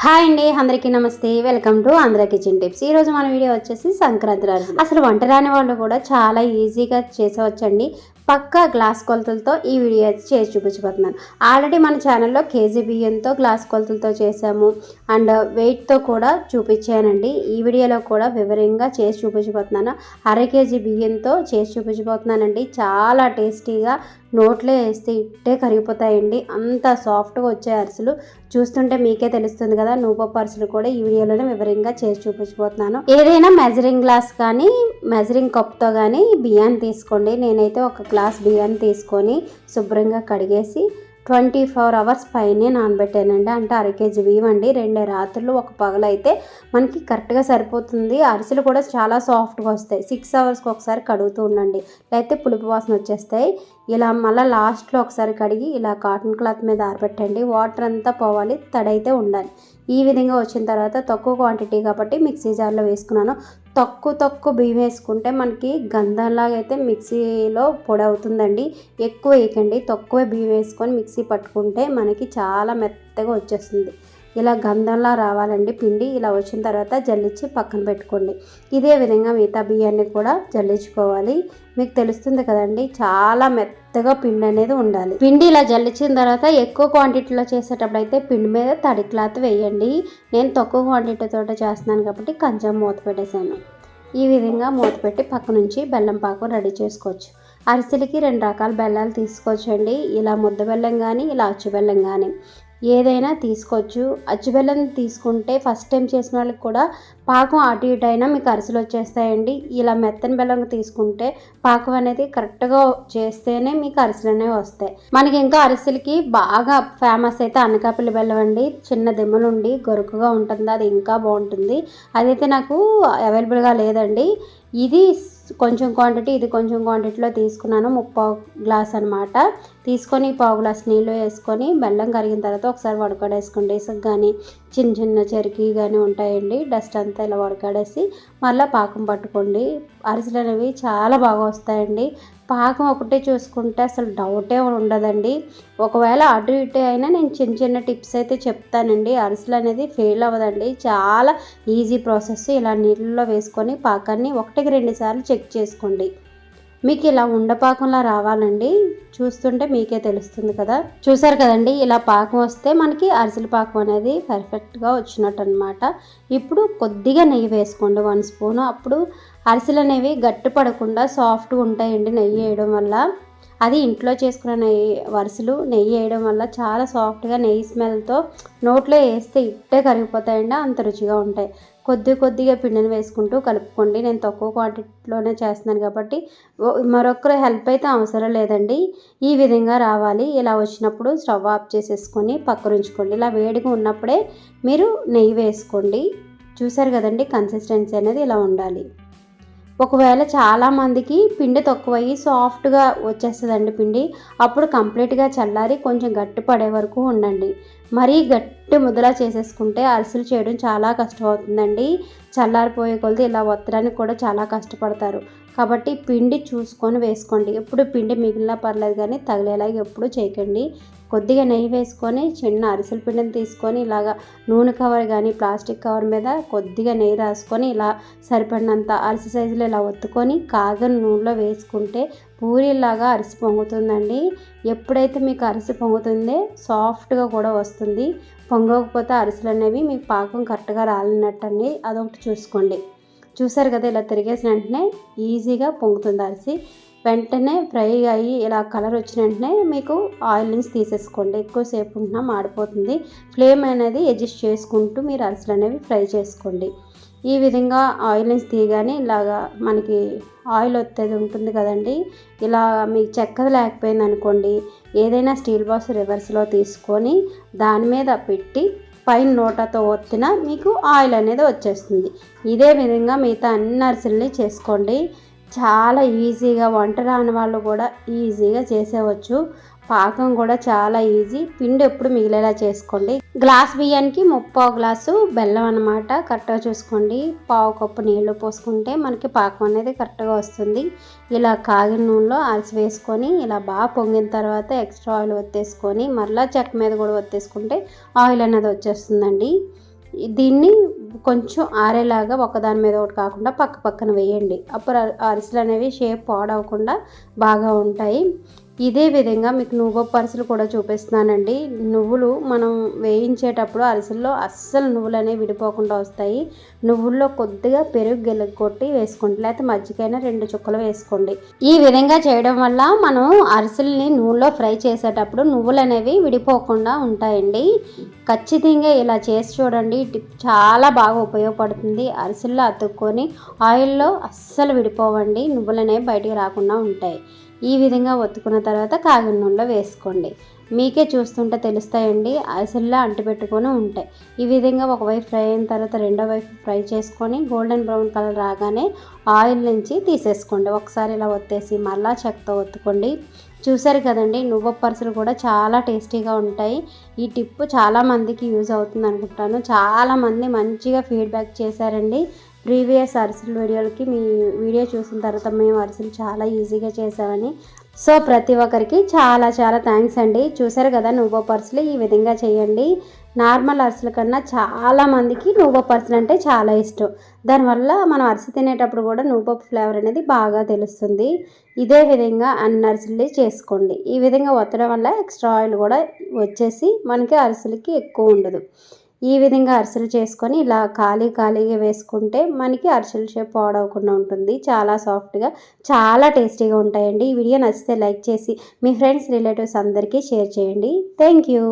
Hi అండి, అందరికీ నమస్తే. Welcome to Andhra kitchen tips. ఈరోజు మన వీడియో వచ్చేసి సంక్రాంతి రోజు. అసలు వంట రాని వాళ్ళు కూడా చాలా ఈజీగా చేసేవచ్చండి. పక్కా గ్లాస్ కొలతలతో ఈ వీడియో చేసి చూపించబోతున్నాను. ఆల్రెడీ మన ఛానల్లో కేజీ బియ్యంతో గ్లాస్ కొలతలతో చేసాము అండ్ వెయిట్తో కూడా చూపించానండి. ఈ వీడియోలో కూడా వివరంగా చేసి చూపించబోతున్నాను. అర కేజీ బియ్యంతో చేసి చూపించబోతున్నానండి. చాలా టేస్టీగా నోట్లో వేస్తే ఇట్టే కరిగిపోతాయండి. అంత సాఫ్ట్గా వచ్చే అరిసెలు చూస్తుంటే మీకే తెలుస్తుంది కదా. నూపప్పు అరిసెలు కూడా ఈ వీడియోలోనే వివరంగా చేసి చూపించబోతున్నాను. ఏదైనా మెజరింగ్ గ్లాస్ కానీ మెజరింగ్ కప్తో కానీ బియ్యాన్ని తీసుకోండి. నేనైతే ఒక గ్లాస్ బియ్యాన్ని తీసుకొని శుభ్రంగా కడిగేసి 24 అవర్స్ పైనే నానబెట్టానండి. అంటే అర కేజీ బియ్యం అండి. 2 రాత్రులు ఒక పగలు అయితే మనకి కరెక్ట్గా సరిపోతుంది. అరిసెలు కూడా చాలా సాఫ్ట్గా వస్తాయి. 6 అవర్స్కి ఒకసారి కడుగుతూ ఉండండి, లేకపోతే పులుపు వాసన వచ్చేస్తాయి. ఇలా మళ్ళీ లాస్ట్లో ఒకసారి కడిగి ఇలా కాటన్ క్లాత్ మీద ఆరబెట్టండి. వాటర్ అంతా పోవాలి, తడైతే ఉండాలి. ఈ విధంగా వచ్చిన తర్వాత తక్కువ క్వాంటిటీ కాబట్టి మిక్సీ జార్లో వేసుకున్నాను. తక్కువ బియ్యం వేసుకుంటే మనకి గంధంలాగా అయితే మిక్సీలో పొడి అవుతుందండి. ఎక్కువ వేయకండి, తక్కువ బియ్యం వేసుకొని మిక్సీ పట్టుకుంటే మనకి చాలా మెత్తగా వచ్చేస్తుంది. ఇలా గంధంలా రావాలండి పిండి. ఇలా వచ్చిన తర్వాత జల్లించి పక్కన పెట్టుకోండి. ఇదే విధంగా మిగతా బియ్యాన్ని కూడా జల్లించుకోవాలి. మీకు తెలుస్తుంది కదండి, చాలా మెత్తగా పిండి అనేది ఉండాలి. పిండి ఇలా జల్లించిన తర్వాత ఎక్కువ క్వాంటిటీలో చేసేటప్పుడు అయితే పిండి మీద తడి క్లాత్ వేయండి. నేను తక్కువ క్వాంటిటీతో చేస్తున్నాను కాబట్టి కొంచెం మూత పెట్టేశాను. ఈ విధంగా మూత పెట్టి పక్క నుంచి బెల్లం పాకం రెడీ చేసుకోవచ్చు. అరిసెలకి 2 రకాల బెల్లాలు తీసుకోవచ్చండి. ఇలా ముద్ద బెల్లం కానీ ఇలా అచ్చు బెల్లం కానీ ఏదైనా తీసుకోవచ్చు. అచ్చు బెల్లం తీసుకుంటే ఫస్ట్ టైం చేసిన వాళ్ళకి కూడా పాకం అటు ఇటు అయినా మీకు అరిసెలు వచ్చేస్తాయండి. ఇలా మెత్తని బెల్లం తీసుకుంటే పాకం అనేది కరెక్ట్గా చేస్తేనే మీకు అరిసెలు అనేవి వస్తాయి. మనకి ఇంకా అరిసెలకి బాగా ఫేమస్ అయితే అనకాపల్లి బెల్లం అండి. చిన్న దిమ్మలుండి గొరుకుగా ఉంటుంది, అది ఇంకా బాగుంటుంది. అదైతే నాకు అవైలబుల్గా లేదండి. ఇది కొంచెం క్వాంటిటీ, ఇది కొంచెం క్వాంటిటీలో తీసుకున్నాను. 3/4 గ్లాస్ అనమాట. తీసుకొని 1/4 గ్లాస్ నీళ్ళు వేసుకొని బెల్లం కరిగిన తర్వాత ఒకసారి వడకడేసుకోండి. ఇసుక కానీ చిన్న చెరికి కానీ ఉంటాయండి, డస్ట్ అంతా ఇలా వడకడేసి మళ్ళీ పాకం పట్టుకోండి. అరిసెలు అనేవి చాలా బాగా వస్తాయండి. పాకం ఒకటే చూసుకుంటే అసలు డౌటే ఉండదండి. ఒకవేళ అటు ఇటు అయినా నేను చిన్న టిప్స్ అయితే చెప్తానండి. అరిసెలు అనేది ఫెయిల్ అవ్వదండి. చాలా ఈజీ ప్రాసెస్. ఇలా నీళ్ళలో వేసుకొని పాకాన్ని 1-2 సార్లు చెక్ చేసుకోండి. మీకు ఇలా ఉండపాకంలా రావాలండి. చూస్తుంటే మీకే తెలుస్తుంది కదా. చూసారు కదండి, ఇలా పాకం వస్తే మనకి అరిసెల పాకం అనేది పర్ఫెక్ట్గా వచ్చినట్టు అనమాట. ఇప్పుడు కొద్దిగా నెయ్యి వేసుకోండి, 1 స్పూను. అప్పుడు అరిసెలు అనేవి గట్టి పడకుండా సాఫ్ట్గా ఉంటాయండి నెయ్యి వేయడం వల్ల. అది ఇంట్లో చేసుకున్న నెయ్యి వేయడం వల్ల చాలా సాఫ్ట్గా నెయ్యి స్మెల్తో నోట్లో వేస్తే ఇట్టే కరిగిపోతాయండి. అంత రుచిగా ఉంటాయి. కొద్దిగా పిండిని వేసుకుంటూ కలుపుకోండి. నేను తక్కువ క్వాంటిటీలోనే చేస్తున్నాను కాబట్టి మరొకరు హెల్ప్ అయితే అవసరం లేదండి. ఈ విధంగా రావాలి. ఇలా వచ్చినప్పుడు స్టవ్ ఆఫ్ చేసేసుకొని పక్కన ఉంచుకోండి. ఇలా వేడిగా ఉన్నప్పుడే మీరు నెయ్యి వేసుకోండి. చూసారు కదండి, కన్సిస్టెన్సీ అనేది ఇలా ఉండాలి. ఒకవేళ చాలామందికి పిండి తక్కువయ్యి సాఫ్ట్గా వచ్చేస్తుందండి పిండి. అప్పుడు కంప్లీట్గా చల్లారి కొంచెం గట్టి పడే వరకు ఉండండి. మరీ గట్టి ముద్దలా చేసేసుకుంటే అరిసెలు చేయడం చాలా కష్టం అవుతుందండి. చల్లారిపోయే కొలది ఇలా ఒత్తడానికి కూడా చాలా కష్టపడతారు. కాబట్టి పిండి చూసుకొని వేసుకోండి. ఎప్పుడు పిండి మిగిలినా పర్లేదు కానీ తగిలేలాగా ఎప్పుడు చేయకండి. కొద్దిగా నెయ్యి వేసుకొని చిన్న అరిసెల పిండిని తీసుకొని ఇలాగా నూనె కవర్ కానీ ప్లాస్టిక్ కవర్ మీద కొద్దిగా నెయ్యి రాసుకొని ఇలా సరిపడినంత అరిసె సైజులో ఇలా ఒత్తుకొని కాగని నూనెలో వేసుకుంటే పూరీలాగా అరిసె పొంగుతుందండి. ఎప్పుడైతే మీకు అరిసె పొంగుతుందో సాఫ్ట్గా కూడా వస్తుంది. పొంగకపోతే అరిసెలు అనేవి మీకు పాకం కరెక్ట్గా రాలినట్టండి. అదొకటి చూసుకోండి. చూసారు కదా, ఇలా తిరిగేసిన వెంటనే ఈజీగా పొంగుతుంది అరిసె. వెంటనే ఫ్రై అయ్యి ఇలా కలర్ వచ్చిన వెంటనే మీకు ఆయిల్ నుంచి తీసేసుకోండి. ఎక్కువసేపు ఉంటున్నా మాడిపోతుంది. ఫ్లేమ్ అనేది అడ్జస్ట్ చేసుకుంటూ మీరు అరిసెలు అనేవి ఫ్రై చేసుకోండి. ఈ విధంగా ఆయిల్ నుంచి తీయగానే ఇలాగా మనకి ఆయిల్ వచ్చేది ఉంటుంది కదండి. ఇలా మీకు చెక్కది లేకపోయింది అనుకోండి, ఏదైనా స్టీల్ బాక్స్ రివర్స్లో తీసుకొని దాని మీద పెట్టి పైన నోటతో ఒత్తినా మీకు ఆయిల్ అనేది వచ్చేస్తుంది. ఇదే విధంగా మిగతా అన్ని అరిసెల్ని చేసుకోండి. చాలా ఈజీగా వంట రాని వాళ్ళు కూడా ఈజీగా చేసేవచ్చు. పాకం కూడా చాలా ఈజీ. పిండి ఎప్పుడు మిగిలేలా చేసుకోండి. గ్లాస్ బియ్యానికి 3/4 గ్లాసు బెల్లం అనమాట. కరెక్ట్గా చూసుకోండి. 1/4 కప్పు నీళ్లు పోసుకుంటే మనకి పాకం అనేది కరెక్ట్గా వస్తుంది. ఇలా కాగిన నూనెలో అరిసి వేసుకొని ఇలా బాగా పొంగిన తర్వాత ఎక్స్ట్రా ఆయిల్ ఒత్తేసుకొని మరలా చెక్క మీద కూడా ఒత్తేసుకుంటే ఆయిల్ అనేది వచ్చేస్తుందండి. దీన్ని కొంచెం ఆరేలాగా ఒకదాని మీద ఒకటి కాకుండా పక్క పక్కన వేయండి. అప్పుడు అరిసెలు అనేవి షేప్ పాడవకుండా బాగా ఉంటాయి. ఇదే విధంగా మీకు నువ్వొప్పు అరిసెలు కూడా చూపిస్తున్నానండి. నువ్వులు మనం వేయించేటప్పుడు అరిసెల్లో అస్సలు నువ్వులు అనేవి విడిపోకుండా వస్తాయి. నువ్వుల్లో కొద్దిగా పెరుగు కొట్టి వేసుకోండి, లేకపోతే మజ్జిగైనా 2 చుక్కలు వేసుకోండి. ఈ విధంగా చేయడం వల్ల మనం అరిసెల్ని నూనెలో ఫ్రై చేసేటప్పుడు నువ్వులు అనేవి విడిపోకుండా ఉంటాయండి. ఖచ్చితంగా ఇలా చేసి చూడండి. టిప్ చాలా బాగా ఉపయోగపడుతుంది. అరిసెల్లో అతుక్కొని ఆయిల్లో అస్సలు విడిపోవండి, నువ్వులు అనేవి బయటికి రాకుండా ఉంటాయి. ఈ విధంగా ఒత్తుకున్న తర్వాత కాగిన నూనెలో వేసుకోండి. మీకే చూస్తుంటే తెలుస్తాయండి, అరిసెల్లా అంటిపెట్టుకొని ఉంటాయి. ఈ విధంగా ఒకవైపు ఫ్రై అయిన తర్వాత రెండో వైపు ఫ్రై చేసుకొని గోల్డెన్ బ్రౌన్ కలర్ రాగానే ఆయిల్ నుంచి తీసేసుకోండి. ఒకసారి ఇలా ఒత్తేసి మళ్ళా చెక్కతో ఒత్తుకోండి. చూసారు కదండి, నువ్వొప్పు అరిసెలు కూడా చాలా టేస్టీగా ఉంటాయి. ఈ టిప్ చాలామందికి యూజ్ అవుతుంది అనుకుంటాను. చాలామంది మంచిగా ఫీడ్బ్యాక్ చేశారండి. ప్రీవియస్ అరిసెల వీడియోలకి మీ వీడియో చూసిన తర్వాత మేము అరిసెలు చాలా ఈజీగా చేసామని. సో ప్రతి ఒక్కరికి చాలా చాలా థ్యాంక్స్ అండి. చూసారు కదా, నువ్వొప్పు అరిసెలు ఈ విధంగా చేయండి. నార్మల్ అరిసెల కన్నా చాలామందికి నువ్వొప్పు అరిసెలు అంటే చాలా ఇష్టం. దానివల్ల మనం అరిసె తినేటప్పుడు కూడా నువ్వొప్పు ఫ్లేవర్ అనేది బాగా తెలుస్తుంది. ఇదే విధంగా అన్ని అరిసెలు చేసుకోండి. ఈ విధంగా ఒత్తడం వల్ల ఎక్స్ట్రా ఆయిల్ కూడా వచ్చేసి మనకి అరిసెలకి ఎక్కువ ఉండదు. ఈ విధంగా అరిసెలు చేసుకొని ఇలా ఖాళీగా వేసుకుంటే మనకి అరిసెల షేప్ పాడవకుండా ఉంటుంది. చాలా సాఫ్ట్గా చాలా టేస్టీగా ఉంటాయండి. ఈ వీడియో నచ్చితే లైక్ చేసి మీ ఫ్రెండ్స్ రిలేటివ్స్ అందరికీ షేర్ చేయండి. Thank you.